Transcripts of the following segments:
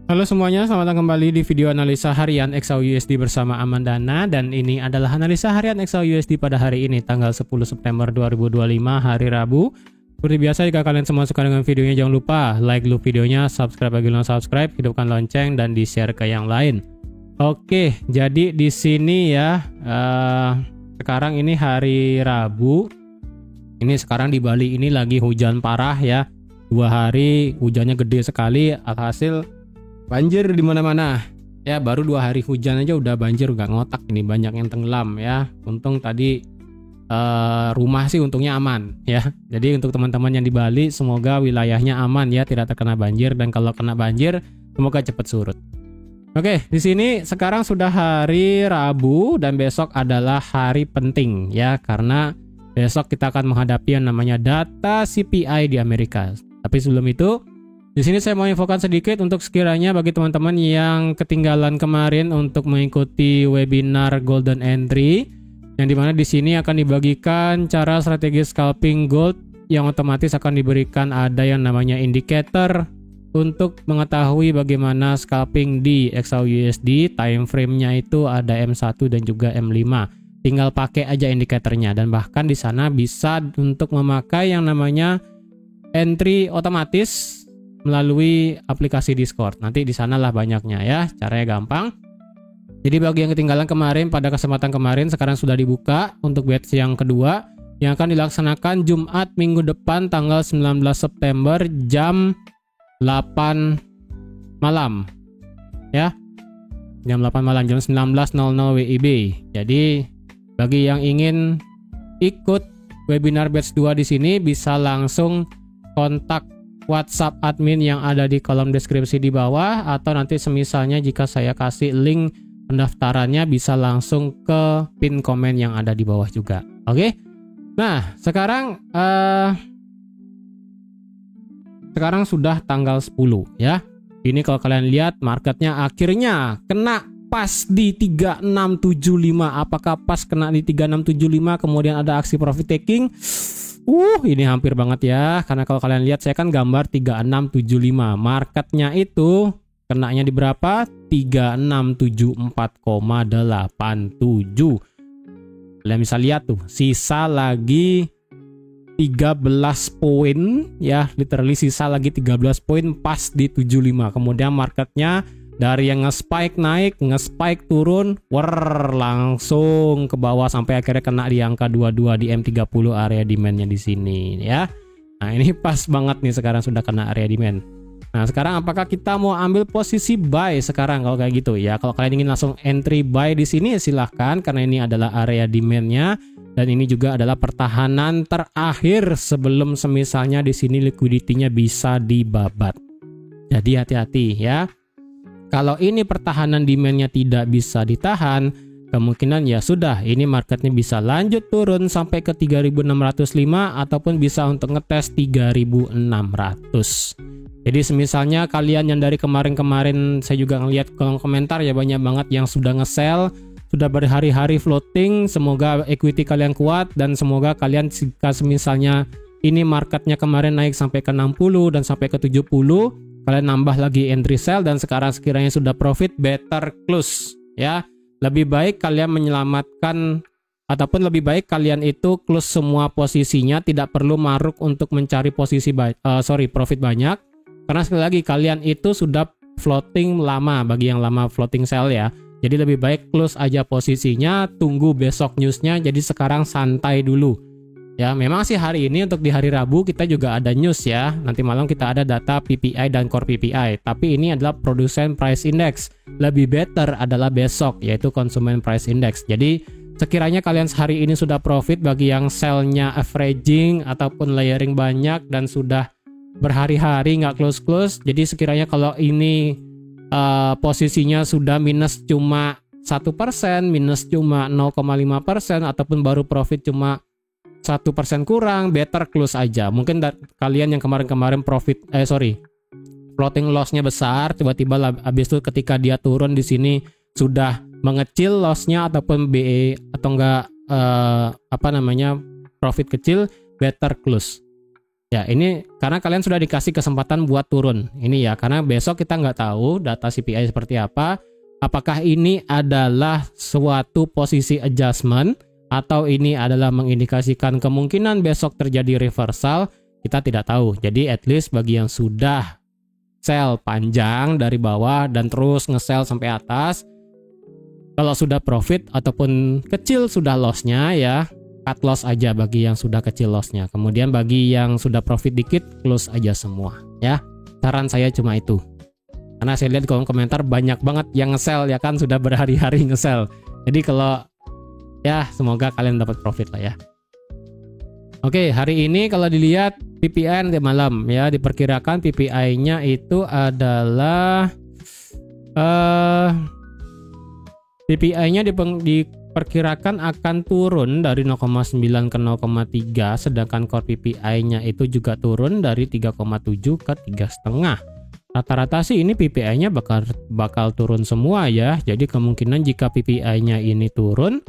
Halo semuanya, selamat datang kembali di video analisa harian XAUUSD bersama Amandana. Dan ini adalah analisa harian XAUUSD pada hari ini, tanggal 10 September 2025, hari Rabu. Seperti biasa, jika kalian semua suka dengan videonya, jangan lupa like dulu videonya, subscribe bagi belum subscribe, hidupkan lonceng, dan di-share ke yang lain. Oke, jadi di sini ya, sekarang ini hari Rabu. Ini sekarang di Bali ini lagi hujan parah ya. 2 hari hujannya gede sekali, alhasil banjir di mana-mana. Ya, baru 2 hari hujan aja udah banjir, gak ngotak ini, banyak yang tenggelam ya. Untung tadi rumah sih untungnya aman ya. Jadi untuk teman-teman yang di Bali, semoga wilayahnya aman ya, tidak terkena banjir, dan kalau kena banjir semoga cepat surut. Oke, di sini sekarang sudah hari Rabu dan besok adalah hari penting ya, karena besok kita akan menghadapi yang namanya data CPI di Amerika. Tapi sebelum itu, di sini saya mau infokan sedikit untuk sekiranya bagi teman-teman yang ketinggalan kemarin untuk mengikuti webinar Golden Entry, yang dimana di sini akan dibagikan cara strategi scalping gold yang otomatis akan diberikan ada yang namanya indikator untuk mengetahui bagaimana scalping di XAUUSD. Time frame-nya itu ada M1 dan juga M5. Tinggal pakai aja indikatornya, dan bahkan di sana bisa untuk memakai yang namanya entry otomatis melalui aplikasi Discord. Nanti di sanalah banyaknya ya, caranya gampang. Jadi bagi yang ketinggalan kemarin, pada kesempatan kemarin sekarang sudah dibuka untuk batch yang kedua yang akan dilaksanakan Jumat minggu depan tanggal 19 September jam 8 malam ya. Jam 8 malam, jam 19.00 WIB. Jadi bagi yang ingin ikut webinar batch 2 di sini bisa langsung kontak WhatsApp admin yang ada di kolom deskripsi di bawah, atau nanti semisalnya jika saya kasih link pendaftarannya bisa langsung ke pin komen yang ada di bawah juga. Oke. Nah, sekarang sudah tanggal 10 ya. Ini kalau kalian lihat marketnya akhirnya kena pas di 3675. Apakah pas kena di 3675 kemudian ada aksi profit taking? Ini hampir banget ya, karena kalau kalian lihat saya kan gambar 3675. Marketnya itu kenanya di berapa? 3674,87. Kalian bisa lihat tuh, sisa lagi 13 poin ya, literally sisa lagi 13 poin pas di 75. Kemudian marketnya dari yang nge-spike naik, nge-spike turun, langsung ke bawah sampai akhirnya kena di angka 22 di M30 area demand-nya di sini ya. Nah, ini pas banget nih, sekarang sudah kena area demand. Nah, sekarang apakah kita mau ambil posisi buy sekarang kalau kayak gitu ya? Kalau kalian ingin langsung entry buy di sini silahkan, karena ini adalah area demand-nya. Dan ini juga adalah pertahanan terakhir sebelum semisalnya di sini liquidity-nya bisa dibabat. Jadi hati-hati ya. Kalau ini pertahanan demand-nya tidak bisa ditahan, kemungkinan ya sudah, ini marketnya bisa lanjut turun sampai ke 3605 ataupun bisa untuk ngetes 3600. Jadi semisalnya kalian yang dari kemarin-kemarin saya juga ngelihat kolom komentar ya, banyak banget yang sudah nge-sell, sudah berhari-hari floating. Semoga equity kalian kuat, dan semoga kalian jika misalnya ini marketnya kemarin naik sampai ke 60 dan sampai ke 70, kalian nambah lagi entry sell, dan sekarang sekiranya sudah profit, better close ya. Lebih baik kalian menyelamatkan, ataupun lebih baik kalian itu close semua posisinya, tidak perlu maruk untuk mencari posisi profit banyak, karena sekali lagi kalian itu sudah floating lama bagi yang lama floating sell ya. Jadi lebih baik close aja posisinya, tunggu besok newsnya. Jadi sekarang santai dulu ya. Memang sih hari ini untuk di hari Rabu kita juga ada news ya. Nanti malam kita ada data PPI dan core PPI. Tapi ini adalah Producer Price Index. Lebih better adalah besok, yaitu Consumer Price Index. Jadi sekiranya kalian hari ini sudah profit bagi yang sell-nya averaging ataupun layering banyak dan sudah berhari-hari nggak close-close. Jadi sekiranya kalau ini posisinya sudah minus cuma 1%, minus cuma 0,5%, ataupun baru profit cuma 1% kurang, better close aja. Mungkin kalian yang kemarin-kemarin floating loss-nya besar, tiba-tiba habis itu ketika dia turun di sini sudah mengecil loss-nya ataupun BE atau enggak profit kecil, better close. Ya, ini karena kalian sudah dikasih kesempatan buat turun. Ini ya, karena besok kita nggak tahu data CPI seperti apa. Apakah ini adalah suatu posisi adjustment atau ini adalah mengindikasikan kemungkinan besok terjadi reversal, kita tidak tahu. Jadi at least bagi yang sudah sell panjang dari bawah dan terus nge-sell sampai atas, kalau sudah profit ataupun kecil sudah loss-nya ya, cut loss aja bagi yang sudah kecil loss-nya. Kemudian bagi yang sudah profit dikit, close aja semua ya. Saran saya cuma itu. Karena saya lihat di kolom komentar banyak banget yang nge-sell ya kan, sudah berhari-hari nge-sell. Jadi kalau ya semoga kalian dapat profit lah ya. Oke, hari ini kalau dilihat PPI nanti malam ya, diperkirakan PPI-nya itu adalah PPI-nya diperkirakan akan turun dari 0,9 ke 0,3, sedangkan core PPI-nya itu juga turun dari 3,7 ke 3,5. Rata-rata sih ini PPI-nya bakal turun semua ya. Jadi kemungkinan jika PPI-nya ini turun,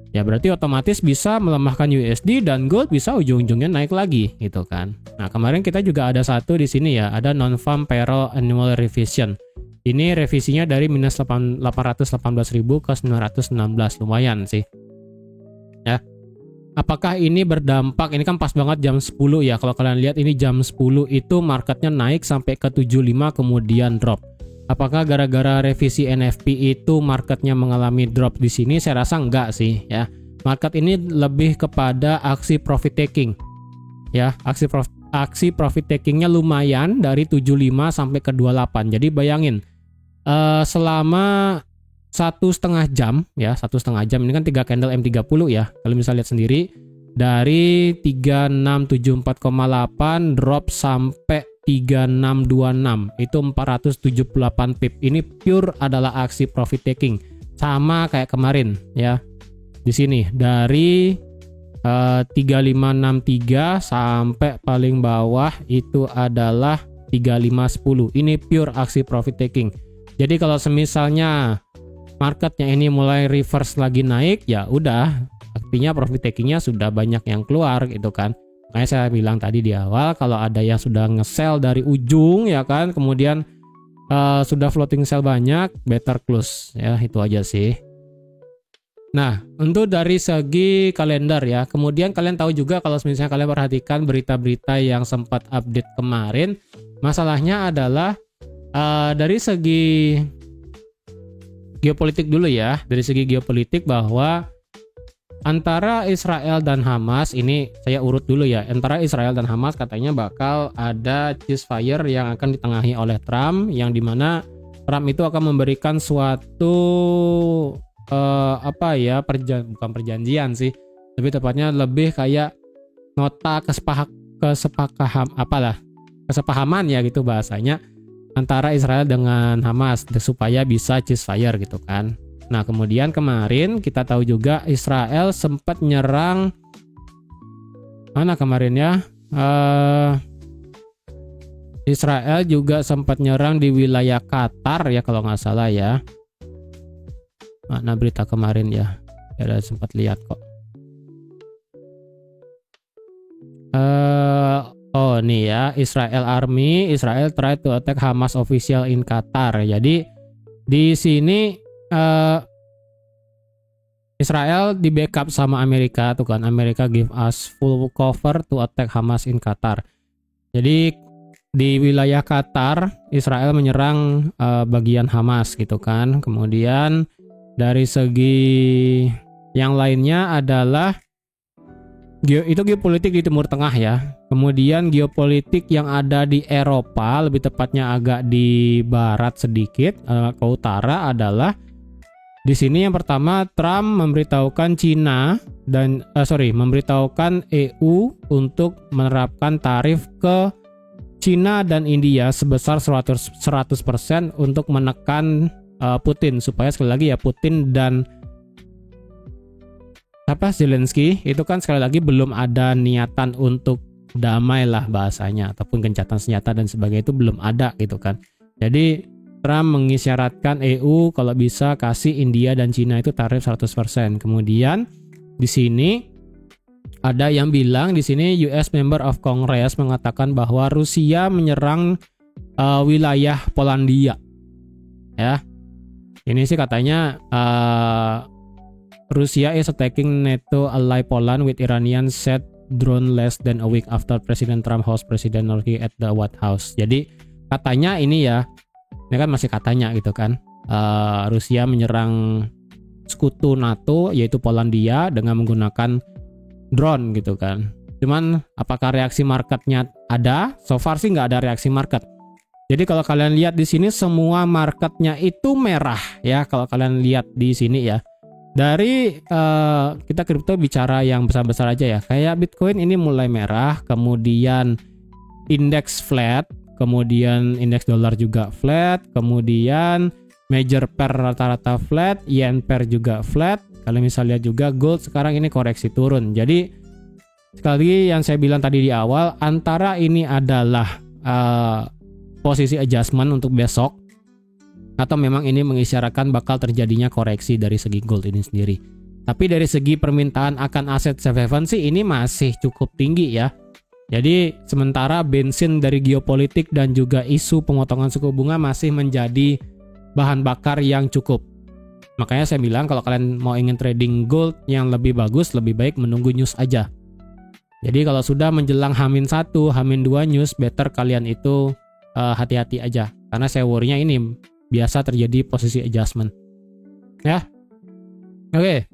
ya berarti otomatis bisa melemahkan USD dan gold bisa ujung-ujungnya naik lagi gitu kan. Nah, kemarin kita juga ada satu di sini ya, ada non-farm payroll annual revision. Ini revisinya dari minus 818.000 ke 916, lumayan sih. Ya. Apakah ini berdampak? Ini kan pas banget jam 10 ya. Kalau kalian lihat ini jam 10 itu marketnya naik sampai ke 75 kemudian drop. Apakah gara-gara revisi NFP itu marketnya mengalami drop di sini? Saya rasa enggak sih ya. Market ini lebih kepada aksi profit taking. Ya, aksi profit takingnya lumayan dari 75 sampai ke 28. Jadi bayangin selama 1,5 jam ya, 1,5 jam ini kan 3 candle M30 ya. Kalau misalnya lihat sendiri dari 3674,8 drop sampai 3626 itu 478 pip. Ini pure adalah aksi profit taking. Sama kayak kemarin ya. Di sini dari 3563 sampai paling bawah itu adalah 3510. Ini pure aksi profit taking. Jadi kalau semisalnya marketnya ini mulai reverse lagi naik, ya udah, artinya profit takingnya sudah banyak yang keluar gitu kan. Makanya saya bilang tadi di awal, kalau ada yang sudah nge-sell dari ujung ya kan, kemudian sudah floating sell banyak, better close ya, itu aja sih. Nah, untuk dari segi kalender ya, kemudian kalian tahu juga kalau misalnya kalian perhatikan berita-berita yang sempat update kemarin, masalahnya adalah dari segi geopolitik dulu ya. Dari segi geopolitik bahwa antara Israel dan Hamas, ini saya urut dulu ya. Antara Israel dan Hamas katanya bakal ada ceasefire yang akan ditengahi oleh Trump, yang dimana Trump itu akan memberikan suatu bukan perjanjian sih, lebih tepatnya lebih kayak nota kesepahaman ya gitu bahasanya, antara Israel dengan Hamas supaya bisa ceasefire gitu kan. Nah, kemudian kemarin kita tahu juga Israel sempat nyerang mana kemarin ya? Israel juga sempat nyerang di wilayah Qatar ya kalau nggak salah ya. Mana berita kemarin ya? Ada sempat lihat kok. Oh nih ya, Israel try to attack Hamas official in Qatar. Jadi di sini Israel di backup sama Amerika tuh kan. Amerika give us full cover to attack Hamas in Qatar. Jadi di wilayah Qatar Israel menyerang bagian Hamas gitu kan. Kemudian dari segi yang lainnya adalah itu geopolitik di Timur Tengah ya. Kemudian geopolitik yang ada di Eropa, lebih tepatnya agak di barat sedikit ke utara adalah di sini yang pertama Trump memberitahukan memberitahukan EU untuk menerapkan tarif ke Cina dan India sebesar 100% untuk menekan Putin, supaya sekali lagi ya Putin dan Zelensky itu kan sekali lagi belum ada niatan untuk damai lah bahasanya, ataupun gencatan senjata dan sebagainya itu belum ada gitu kan. Jadi Trump mengisyaratkan EU kalau bisa kasih India dan Cina itu tarif 100%. Kemudian di sini ada yang bilang di sini US Member of Congress mengatakan bahwa Rusia menyerang wilayah Polandia. Ya. Ini sih katanya Rusia is attacking NATO ally Poland with Iranian set drone less than a week after President Trump host President Zelensky at the White House. Jadi katanya ini ya, ini kan masih katanya gitu kan, Rusia menyerang sekutu NATO yaitu Polandia dengan menggunakan drone gitu kan. Cuman apakah reaksi marketnya ada? So far sih nggak ada reaksi market. Jadi kalau kalian lihat di sini semua marketnya itu merah ya. Kalau kalian lihat di sini ya. Dari kita kripto bicara yang besar-besar aja ya. Kayak Bitcoin ini mulai merah, kemudian indeks flat, kemudian indeks dolar juga flat, kemudian major pair rata-rata flat, yen pair juga flat. Kalian bisa lihat juga gold sekarang ini koreksi turun. Jadi sekali lagi yang saya bilang tadi di awal, antara ini adalah posisi adjustment untuk besok, atau memang ini mengisyaratkan bakal terjadinya koreksi dari segi gold ini sendiri. Tapi dari segi permintaan akan aset safe haven sih ini masih cukup tinggi ya. Jadi sementara bensin dari geopolitik dan juga isu pemotongan suku bunga masih menjadi bahan bakar yang cukup. Makanya saya bilang kalau kalian mau ingin trading gold yang lebih bagus, lebih baik menunggu news aja. Jadi kalau sudah menjelang H-1, H-2 news, better kalian itu hati-hati aja. Karena saya worry-nya ini biasa terjadi posisi adjustment. Ya. Oke.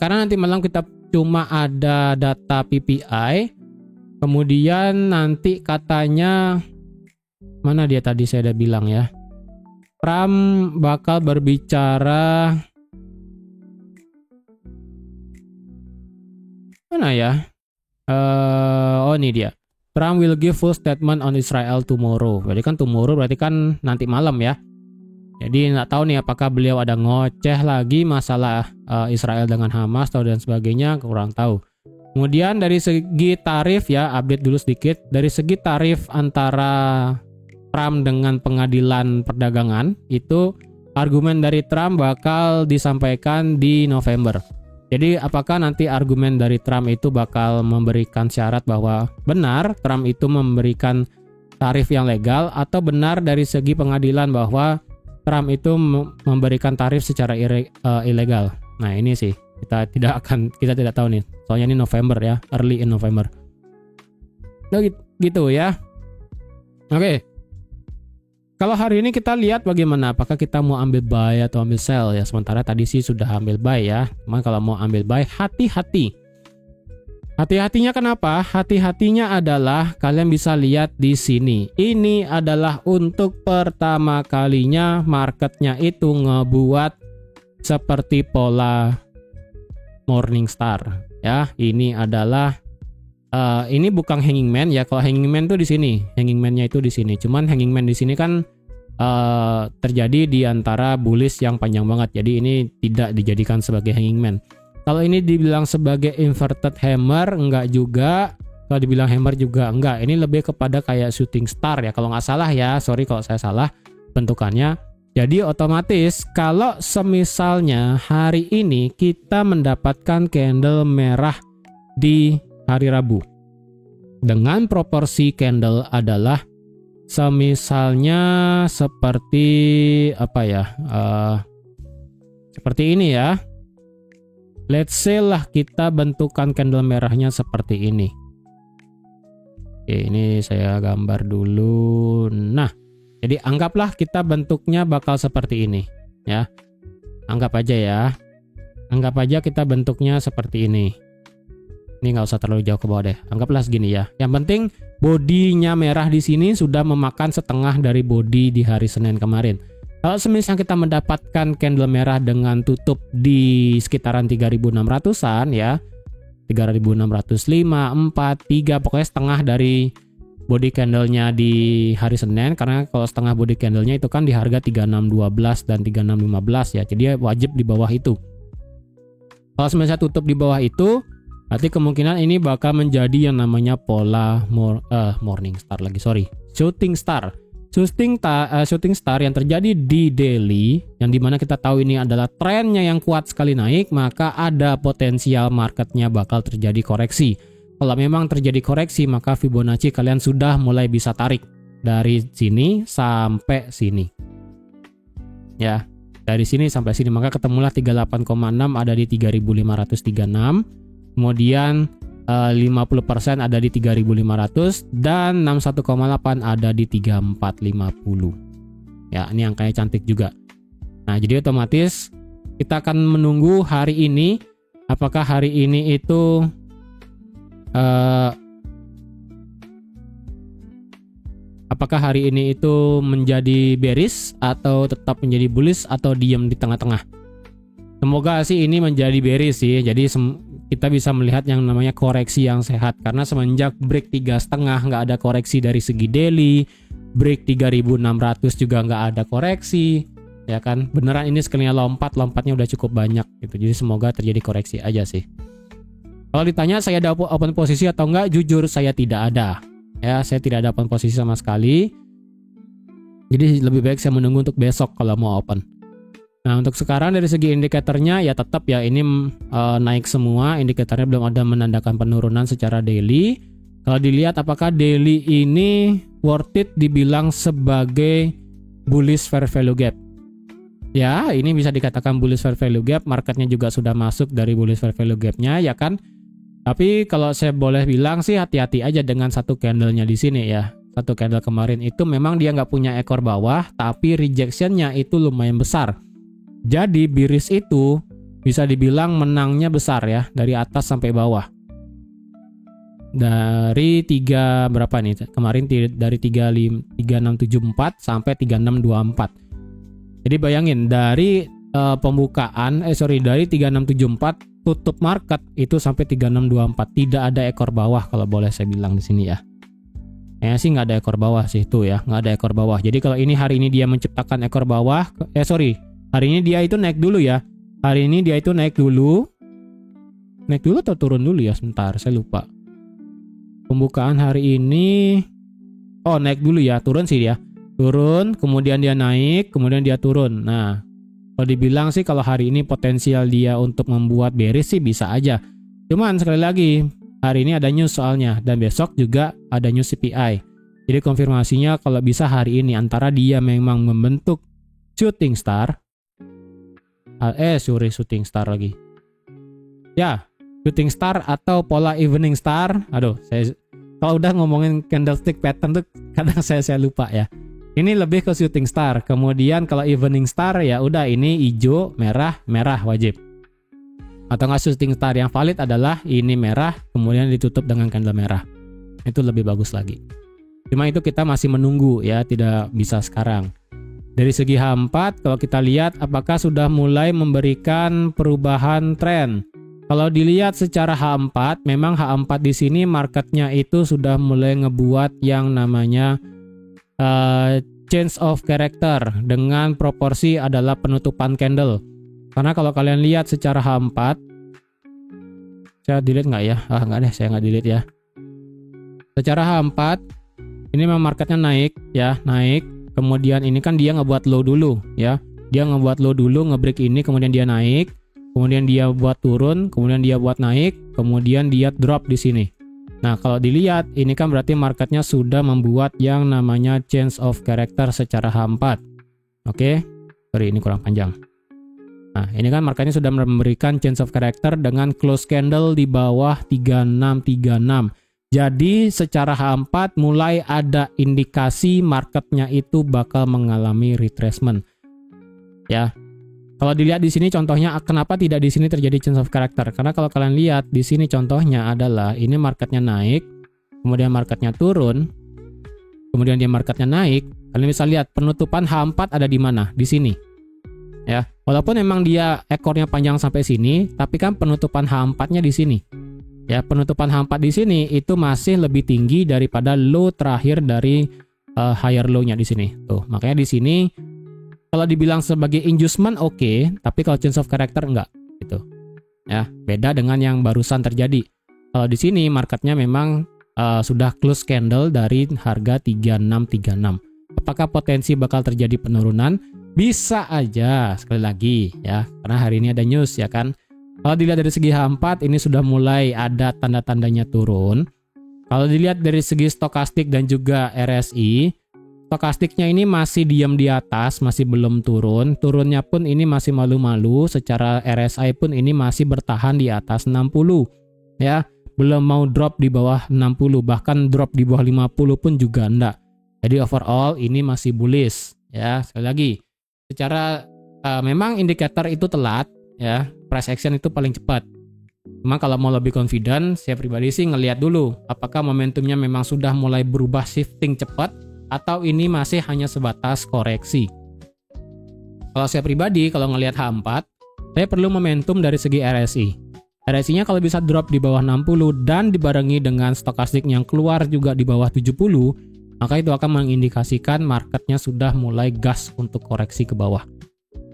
Karena nanti malam kita cuma ada data PPI. Kemudian nanti katanya, mana dia tadi saya udah bilang ya. Trump bakal berbicara, mana ya? Oh ini dia. Trump will give full statement on Israel tomorrow. Berarti kan tomorrow berarti kan nanti malam ya. Jadi nggak tahu nih apakah beliau ada ngoceh lagi masalah Israel dengan Hamas atau dan sebagainya, kurang tahu. Kemudian dari segi tarif ya, update dulu sedikit. Dari segi tarif antara Trump dengan pengadilan perdagangan, itu argumen dari Trump bakal disampaikan di November. Jadi apakah nanti argumen dari Trump itu bakal memberikan syarat bahwa benar Trump itu memberikan tarif yang legal, atau benar dari segi pengadilan bahwa Trump itu memberikan tarif secara ilegal. Nah ini sih kita tidak tahu nih. Soalnya ini November ya, early in November. Nah, gitu ya. Oke. Kalau hari ini kita lihat bagaimana, apakah kita mau ambil buy atau ambil sell ya. Sementara tadi sih sudah ambil buy ya. Cuma kalau mau ambil buy, hati-hati. Hati-hatinya kenapa? Hati-hatinya adalah kalian bisa lihat di sini. Ini adalah untuk pertama kalinya marketnya itu ngebuat seperti pola Morningstar ya. Ini adalah ini bukan hanging man ya. Kalau hanging man tuh di sini, hanging man-nya itu di sini. Cuman hanging man di sini kan terjadi di antara bullish yang panjang banget. Jadi ini tidak dijadikan sebagai hanging man. Kalau ini dibilang sebagai inverted hammer, enggak juga. Kalau dibilang hammer juga enggak. Ini lebih kepada kayak shooting star ya. Kalau nggak salah ya, sorry kalau saya salah bentukannya. Jadi otomatis kalau semisalnya hari ini kita mendapatkan candle merah di hari Rabu dengan proporsi candle adalah semisalnya seperti apa ya, seperti ini ya. Let's say lah kita bentukan candle merahnya seperti ini. Oke, ini saya gambar dulu. Nah, jadi anggaplah kita bentuknya bakal seperti ini ya. Anggap aja ya. Anggap aja kita bentuknya seperti ini. Ini nggak usah terlalu jauh ke bawah deh. Anggaplah segini ya. Yang penting bodinya merah di sini sudah memakan setengah dari body di hari Senin kemarin. Kalau semisal kita mendapatkan candle merah dengan tutup di sekitaran 3.600-an ya. 3.605, 4, 3, pokoknya setengah dari body candlenya di hari Senin. Karena kalau setengah body candlenya itu kan di harga 3612 dan 3615 ya. Jadi wajib di bawah itu. Kalau semisal tutup di bawah itu, berarti kemungkinan ini bakal menjadi yang namanya pola Morningstar lagi, sorry, shooting star. shooting star yang terjadi di daily, yang dimana kita tahu ini adalah trennya yang kuat sekali naik, maka ada potensial marketnya bakal terjadi koreksi. Kalau memang terjadi koreksi, maka Fibonacci kalian sudah mulai bisa tarik dari sini sampai sini. Ya, dari sini sampai sini, maka ketemulah 38,6 ada di 3.536, kemudian 50% ada di 3.500 dan 61,8 ada di 3.450. Ya, ini angkanya cantik juga. Nah, jadi otomatis kita akan menunggu hari ini, apakah hari ini itu menjadi bearish atau tetap menjadi bullish atau diam di tengah-tengah. Semoga sih ini menjadi bearish sih. Jadi kita bisa melihat yang namanya koreksi yang sehat, karena semenjak break 3,5 nggak ada koreksi dari segi daily, break 3.600 juga nggak ada koreksi, ya kan? Beneran ini sekalinya lompatnya udah cukup banyak gitu. Jadi semoga terjadi koreksi aja sih. Kalau ditanya saya ada open posisi atau enggak, jujur saya tidak ada. Ya, saya tidak ada open posisi sama sekali. Jadi lebih baik saya menunggu untuk besok kalau mau open. Nah, untuk sekarang dari segi indikatornya ya tetap ya ini naik semua, indikatornya belum ada menandakan penurunan secara daily. Kalau dilihat apakah daily ini worth it dibilang sebagai bullish fair value gap. Ya, ini bisa dikatakan bullish fair value gap, marketnya juga sudah masuk dari bullish fair value gap-nya ya kan. Tapi kalau saya boleh bilang sih hati-hati aja dengan satu candlenya di sini ya. Satu candle kemarin itu memang dia nggak punya ekor bawah, tapi rejection-nya itu lumayan besar. Jadi bearish itu bisa dibilang menangnya besar ya, dari atas sampai bawah. Dari 3 berapa nih? Kemarin dari 3674 sampai 3624. Jadi bayangin dari dari 3674 tutup market itu sampai 3624, tidak ada ekor bawah kalau boleh saya bilang di sini ya. Sih nggak ada ekor bawah sih itu ya, nggak ada ekor bawah. Jadi kalau hari ini dia menciptakan ekor bawah, hari ini dia itu naik dulu ya. Hari ini dia itu naik dulu. Naik dulu atau turun dulu ya? Sebentar, saya lupa. Pembukaan hari ini naik dulu ya, turun sih dia. Turun, kemudian dia naik, kemudian dia turun. Nah, kalau dibilang sih kalau hari ini potensial dia untuk membuat bearish sih bisa aja. Cuman sekali lagi, hari ini ada news soalnya dan besok juga ada news CPI. Jadi konfirmasinya kalau bisa hari ini antara dia memang membentuk shooting star. Shooting star lagi. Ya, shooting star atau pola evening star. Aduh, saya kalau udah ngomongin candlestick pattern tuh kadang saya lupa ya. Ini lebih ke shooting star. Kemudian kalau evening star ya udah ini hijau, merah wajib. Atau nggak shooting star yang valid adalah ini merah, kemudian ditutup dengan candle merah. Itu lebih bagus lagi. Cuma itu kita masih menunggu ya, tidak bisa sekarang. Dari segi H4, kalau kita lihat apakah sudah mulai memberikan perubahan tren. Kalau dilihat secara H4, memang H4 di sini marketnya itu sudah mulai ngebuat yang namanya change of character dengan proporsi adalah penutupan candle. Karena kalau kalian lihat secara H4, saya delete nggak ya? Nggak deh, saya nggak delete ya. Secara H4, ini memang marketnya naik ya, naik. Kemudian ini kan dia ngebuat low dulu ya. Dia ngebuat low dulu, ngebreak ini, kemudian dia naik. Kemudian dia buat turun, kemudian dia buat naik, kemudian dia drop di sini. Nah, kalau dilihat ini kan berarti marketnya sudah membuat yang namanya change of character secara H4. Oke. Sorry, ini kurang panjang. Nah, ini kan marketnya sudah memberikan change of character dengan close candle di bawah 3636. Jadi secara H4 mulai ada indikasi marketnya itu bakal mengalami retracement. Ya. Kalau dilihat di sini contohnya kenapa tidak di sini terjadi change of character? Karena kalau kalian lihat di sini contohnya adalah ini marketnya naik, kemudian marketnya turun, kemudian dia marketnya naik. Kalian bisa lihat penutupan H4 ada di mana? Di sini. Ya. Walaupun memang dia ekornya panjang sampai sini, tapi kan penutupan H4-nya di sini. Ya, penutupan H4 di sini itu masih lebih tinggi daripada low terakhir dari higher low-nya di sini. Tuh, makanya di sini kalau dibilang sebagai inducement oke, tapi kalau change of character enggak gitu. Ya, beda dengan yang barusan terjadi. Kalau di sini marketnya memang sudah close candle dari harga 3636. Apakah potensi bakal terjadi penurunan? Bisa aja, sekali lagi ya, karena hari ini ada news ya kan. Kalau dilihat dari segi H4 ini sudah mulai ada tanda-tandanya turun. Kalau dilihat dari segi stokastik dan juga RSI, stokastiknya ini masih diam di atas, masih belum turun. Turunnya pun ini masih malu-malu, secara RSI pun ini masih bertahan di atas 60 ya. Belum mau drop di bawah 60, bahkan drop di bawah 50 pun juga enggak. Jadi overall ini masih bullish ya. Sekali lagi, secara memang indikator itu telat ya, price action itu paling cepat. Cuma kalau mau lebih confident, saya pribadi sih ngelihat dulu apakah momentumnya memang sudah mulai berubah shifting cepat atau ini masih hanya sebatas koreksi. Kalau saya pribadi kalau ngelihat H4, saya perlu momentum dari segi RSI. RSI-nya kalau bisa drop di bawah 60 dan dibarengi dengan stokastik yang keluar juga di bawah 70, maka itu akan mengindikasikan marketnya sudah mulai gas untuk koreksi ke bawah.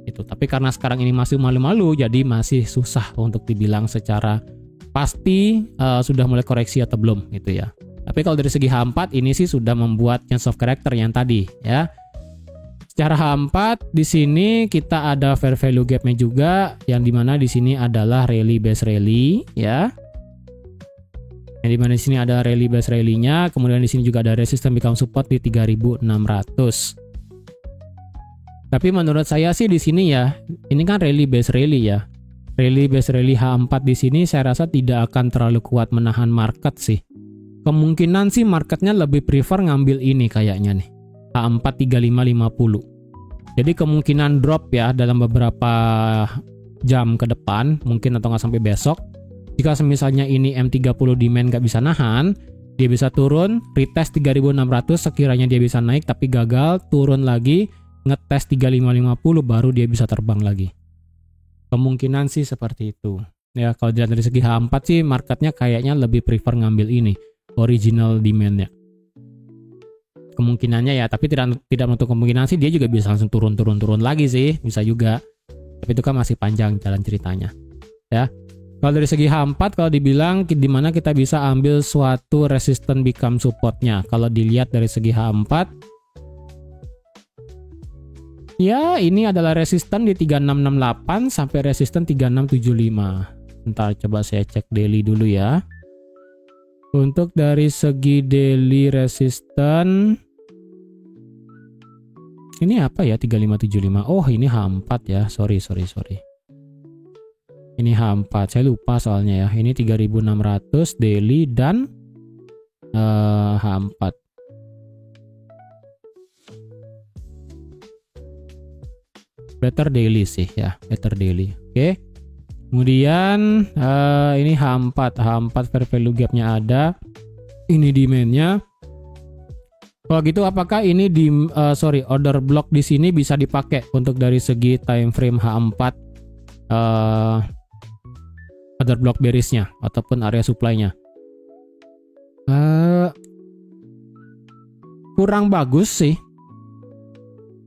Itu. Tapi karena sekarang ini masih malu-malu, jadi masih susah untuk dibilang secara pasti sudah mulai koreksi atau belum gitu ya. Tapi kalau dari segi H4 ini sih sudah membuat chance of character yang tadi ya. Secara H4 di sini kita ada fair value gap-nya juga, yang dimana di sini adalah rally base rally ya. Yang dimana di sini ada rally base rally-nya, kemudian di sini juga ada resistance become support di 3600. Tapi menurut saya sih di sini ya, ini kan rally base rally ya. Rally base rally H4 di sini saya rasa tidak akan terlalu kuat menahan market sih. Kemungkinan sih marketnya lebih prefer ngambil ini kayaknya nih, H4 3550. Jadi kemungkinan drop ya dalam beberapa jam ke depan, mungkin atau nggak sampai besok. Jika misalnya ini M30 demand nggak bisa nahan, dia bisa turun, retest 3600, sekiranya dia bisa naik tapi gagal, turun lagi, ngetes 3550, baru dia bisa terbang lagi. Kemungkinan sih seperti itu. Ya kalau dilihat dari segi H4 sih marketnya kayaknya lebih prefer ngambil ini, original demand-nya. Kemungkinannya ya, tapi tidak menutup kemungkinan sih dia juga bisa langsung turun lagi sih, bisa juga. Tapi itu kan masih panjang jalan ceritanya. Ya. Kalau dari segi H4, kalau dibilang di mana kita bisa ambil suatu resistance become support-nya. Kalau dilihat dari segi H4, ya ini adalah resistance di 3668 sampai resistance 3675. Ntar coba saya cek daily dulu ya. Untuk dari segi daily resistance, ini apa ya 3575? Oh ini H4 ya, sorry. Ini H4, saya lupa soalnya ya. Ini 3600 daily dan H4. Better daily sih ya, better daily. Oke. Kemudian ini H4 fair value gap-nya ada. Ini demand-nya. Kalau gitu apakah ini order block di sini bisa dipakai untuk dari segi time frame H4 order block bearish-nya ataupun area supply-nya? Kurang bagus sih.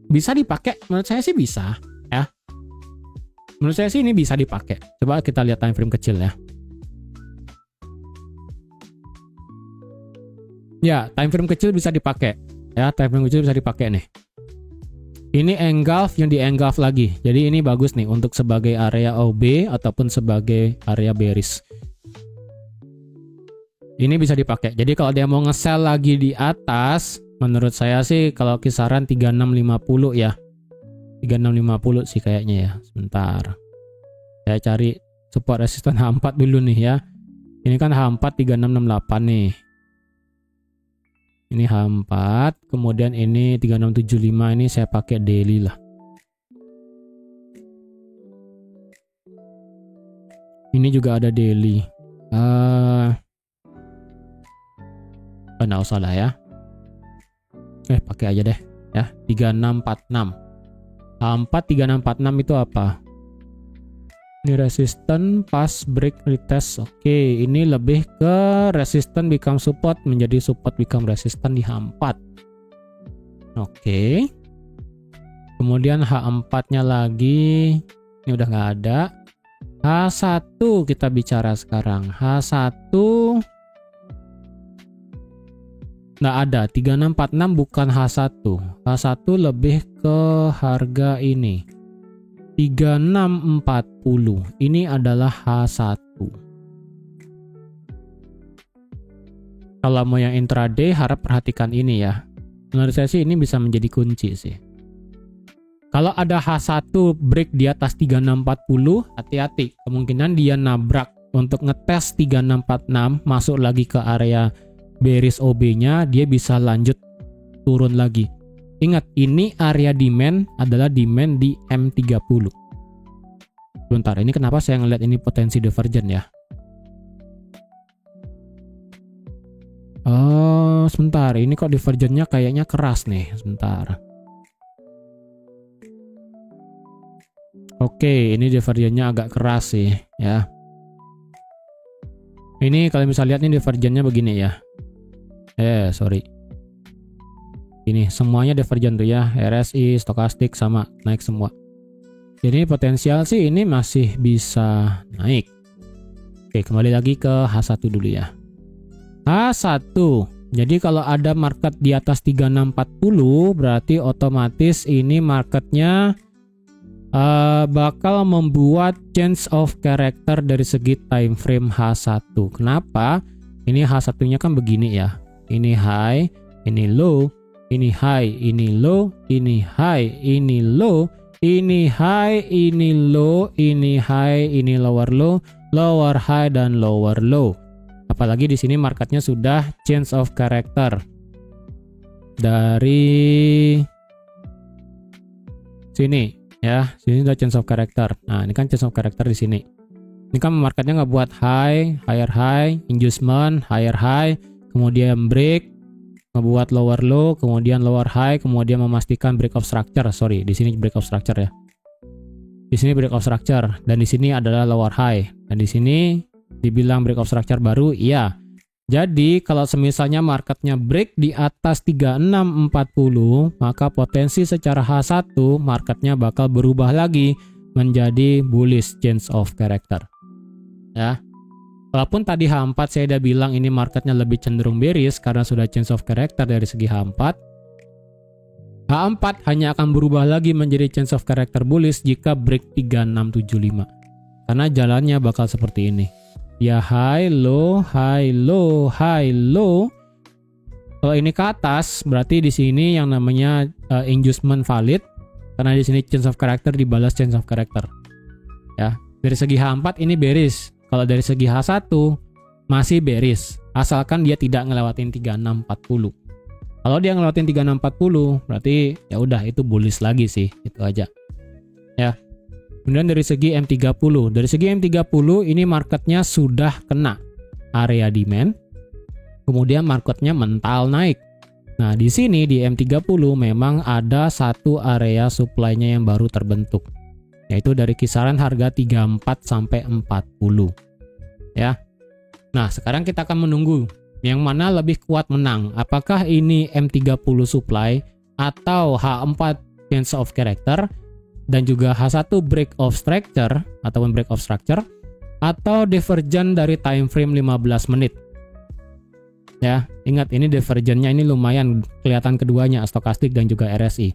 Bisa dipakai, menurut saya sih bisa ya. Menurut saya sih ini bisa dipakai. Coba kita lihat time frame kecil ya. Ya, time frame kecil bisa dipakai. Ya, time frame kecil bisa dipakai nih. Ini engulf yang di engulf lagi. Jadi ini bagus nih untuk sebagai area OB ataupun sebagai area bearish. Ini bisa dipakai. Jadi kalau dia mau nge-sell lagi di atas, menurut saya sih kalau kisaran 3650 ya. 3650 sih kayaknya ya. Sebentar. Saya cari support resistance H4 dulu nih ya. Ini kan H4 3668 nih. Ini H4, kemudian ini 3675, ini saya pakai daily lah. Ini juga ada daily. Nggak usah lah ya. Pakai aja deh ya. 3646. H4 3646 itu apa? Ini resistance pas break retest. Oke, ini lebih ke resistance become support menjadi support become resistance di H4. Oke. Kemudian H4-nya lagi ini udah nggak ada. H1 kita bicara sekarang. H1 Nggak ada, 3646 bukan H1. H1 lebih ke harga ini. 3640. Ini adalah H1. Kalau mau yang intraday harap perhatikan ini ya. Menurut saya sih ini bisa menjadi kunci sih. Kalau ada H1 break di atas 3640, hati-hati. Kemungkinan dia nabrak untuk ngetes 3646, masuk lagi ke area bearish OB-nya, dia bisa lanjut turun lagi. Ingat, ini area demand adalah demand di M30. Bentar, ini kenapa saya ngeliat ini potensi divergent ya? Oh, sebentar. Ini kok divergentnya kayaknya keras nih. Sebentar. Oke, ini divergentnya agak keras sih ya. Ini kalau misalnya lihat nih divergentnya begini ya. Sorry. Ini semuanya divergent tuh ya. RSI, stokastik sama naik semua. Jadi potensial sih ini masih bisa naik. Oke, kembali lagi ke H1 dulu ya. H1. Jadi kalau ada market di atas 3640 berarti otomatis ini marketnya bakal membuat change of character dari segi time frame H1. Kenapa? Ini H1-nya kan begini ya. Ini high, ini low, ini high, ini low, ini high, ini low, ini high, ini low, ini high, ini lower low, lower high dan lower low. Apalagi di sini marketnya sudah change of character dari sini ya. Sini sudah change of character. Nah, ini kan change of character di sini. Ini kan marketnya nggak buat high, higher high, inducement, higher high, kemudian break, ngebuat lower low, kemudian lower high, kemudian memastikan break of structure. Sorry, di sini break of structure ya. Di sini break of structure dan di sini adalah lower high. Dan di sini dibilang break of structure baru, iya. Jadi kalau semisalnya marketnya break di atas 3640, maka potensi secara H1 marketnya bakal berubah lagi menjadi bullish change of character. Ya. Walaupun tadi H4 saya udah bilang ini marketnya lebih cenderung bearish karena sudah change of character dari segi H4. H4 hanya akan berubah lagi menjadi change of character bullish jika break 3675. Karena jalannya bakal seperti ini. Ya high, low, high, low, high, low. Kalau ini ke atas berarti di sini yang namanya inducement valid karena di sini change of character dibalas change of character. Ya, dari segi H4 ini bearish. Kalau dari segi H1 masih bearish asalkan dia tidak ngelewatin 3640. Kalau dia ngelewatin 3640 berarti ya udah itu bullish lagi sih, itu aja. Ya. Kemudian dari segi M30, dari segi M30 ini marketnya sudah kena area demand. Kemudian marketnya mental naik. Nah, di sini di M30 memang ada satu area supply-nya yang baru terbentuk. Yaitu dari kisaran harga 34 sampai 40. Ya. Nah, sekarang kita akan menunggu yang mana lebih kuat menang. Apakah ini M30 supply atau H4 change of character dan juga H1 break of structure ataupun break of structure atau divergent dari time frame 15 menit. Ya, ingat ini divergentnya ini lumayan kelihatan keduanya, stokastik dan juga RSI.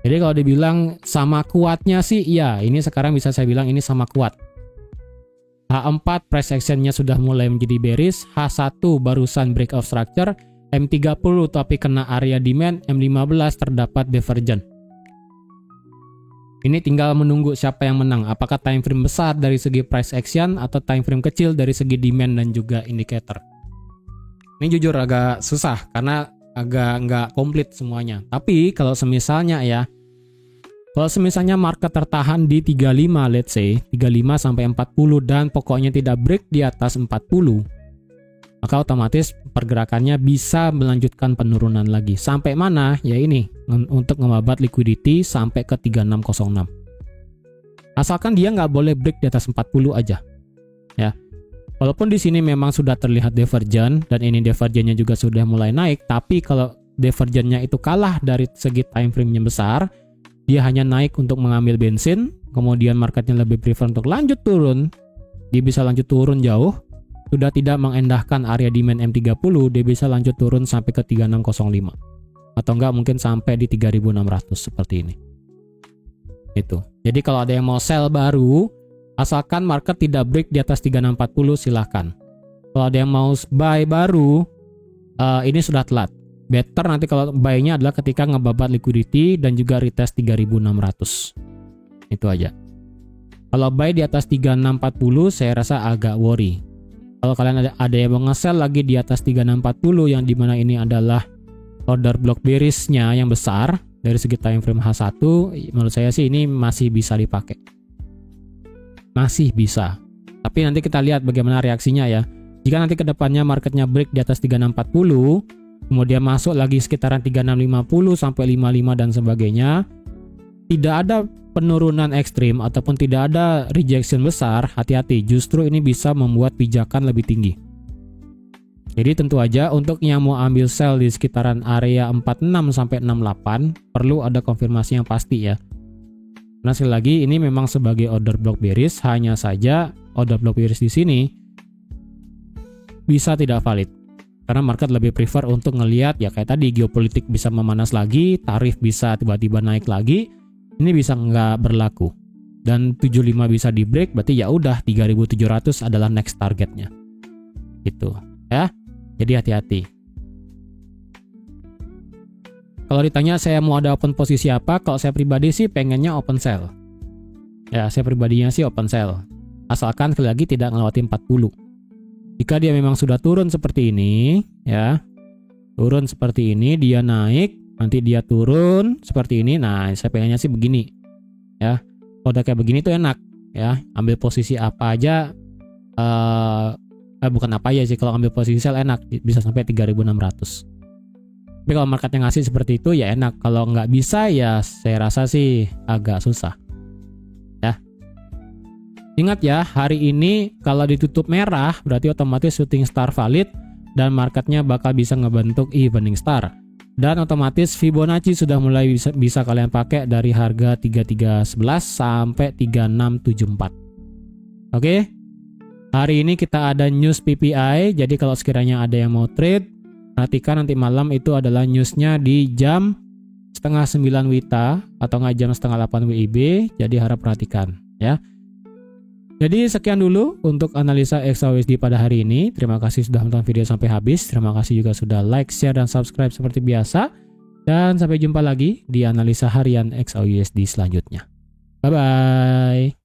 Jadi kalau dibilang sama kuatnya sih iya, ini sekarang bisa saya bilang ini sama kuat. H4 price actionnya sudah mulai menjadi bearish, H1 barusan break of structure, M30 tapi kena area demand, M15 terdapat divergent. Ini tinggal menunggu siapa yang menang, apakah time frame besar dari segi price action atau time frame kecil dari segi demand dan juga indicator. Ini jujur agak susah karena agak nggak komplit semuanya. Tapi kalau semisalnya ya, kalau semisalnya market tertahan di 35 let's say, 35 sampai 40 dan pokoknya tidak break di atas 40, maka otomatis pergerakannya bisa melanjutkan penurunan lagi. Sampai mana? Ya ini, untuk membabat liquidity sampai ke 3606. Asalkan dia nggak boleh break di atas 40 aja. Ya. Walaupun di sini memang sudah terlihat divergent dan ini divergentnya juga sudah mulai naik, tapi kalau divergentnya itu kalah dari segi time frame-nya besar, dia hanya naik untuk mengambil bensin, kemudian marketnya lebih prefer untuk lanjut turun, dia bisa lanjut turun jauh, sudah tidak mengendahkan area demand M30, dia bisa lanjut turun sampai ke 3605. Atau enggak mungkin sampai di 3600 seperti ini. Itu. Jadi kalau ada yang mau sell baru, asalkan market tidak break di atas 3640 silahkan. Kalau ada yang mau buy baru, ini sudah telat. Better nanti kalau buy-nya adalah ketika ngebabat liquidity dan juga retest 3600. Itu aja. Kalau buy di atas 3640 saya rasa agak worry. Kalau kalian ada yang mau nge-sell lagi di atas 3640 yang dimana ini adalah order block bearish-nya yang besar dari segi time frame H1, menurut saya sih ini masih bisa dipakai. Masih bisa. Tapi nanti kita lihat bagaimana reaksinya ya. Jika nanti kedepannya marketnya break di atas 3640, kemudian masuk lagi sekitaran 3650 sampai 55 dan sebagainya, tidak ada penurunan ekstrim ataupun tidak ada rejection besar, hati-hati, justru ini bisa membuat pijakan lebih tinggi. Jadi tentu aja untuk yang mau ambil sell di sekitaran area 46 sampai 68 perlu ada konfirmasi yang pasti ya. Nah sekali lagi ini memang sebagai order block bearish, hanya saja order block bearish di sini bisa tidak valid. Karena market lebih prefer untuk ngelihat ya kayak tadi geopolitik bisa memanas lagi, tarif bisa tiba-tiba naik lagi. Ini bisa nggak berlaku. Dan 75 bisa di break, berarti ya udah 3700 adalah next targetnya. Gitu ya. Jadi hati-hati. Kalau ditanya saya mau ada open posisi apa, kalau saya pribadi sih pengennya open sell. Ya, saya pribadinya sih open sell. Asalkan sekali lagi tidak ngelewatin 40. Jika dia memang sudah turun seperti ini, ya. Turun seperti ini, dia naik, nanti dia turun seperti ini. Nah, saya pengennya sih begini. Ya. Kalau udah kayak begini tuh enak, ya. Ambil posisi apa aja bukan apa aja sih, kalau ambil posisi sell enak, bisa sampai 3600. Tapi kalau marketnya ngasih seperti itu ya enak. Kalau nggak bisa ya saya rasa sih agak susah. Ya. Ingat ya, hari ini kalau ditutup merah berarti otomatis shooting star valid dan marketnya bakal bisa ngebentuk evening star. Dan otomatis Fibonacci sudah mulai bisa kalian pakai dari harga 3311 sampai 3674. Oke. Hari ini kita ada news PPI, jadi kalau sekiranya ada yang mau trade, perhatikan nanti malam itu adalah newsnya di jam 8:30 WITA atau nggak jam 7:30 WIB, jadi harap perhatikan ya. Jadi sekian dulu untuk analisa XAUSD pada hari ini. Terima kasih sudah menonton video sampai habis. Terima kasih juga sudah like, share, dan subscribe seperti biasa. Dan sampai jumpa lagi di analisa harian XAUSD selanjutnya. Bye-bye.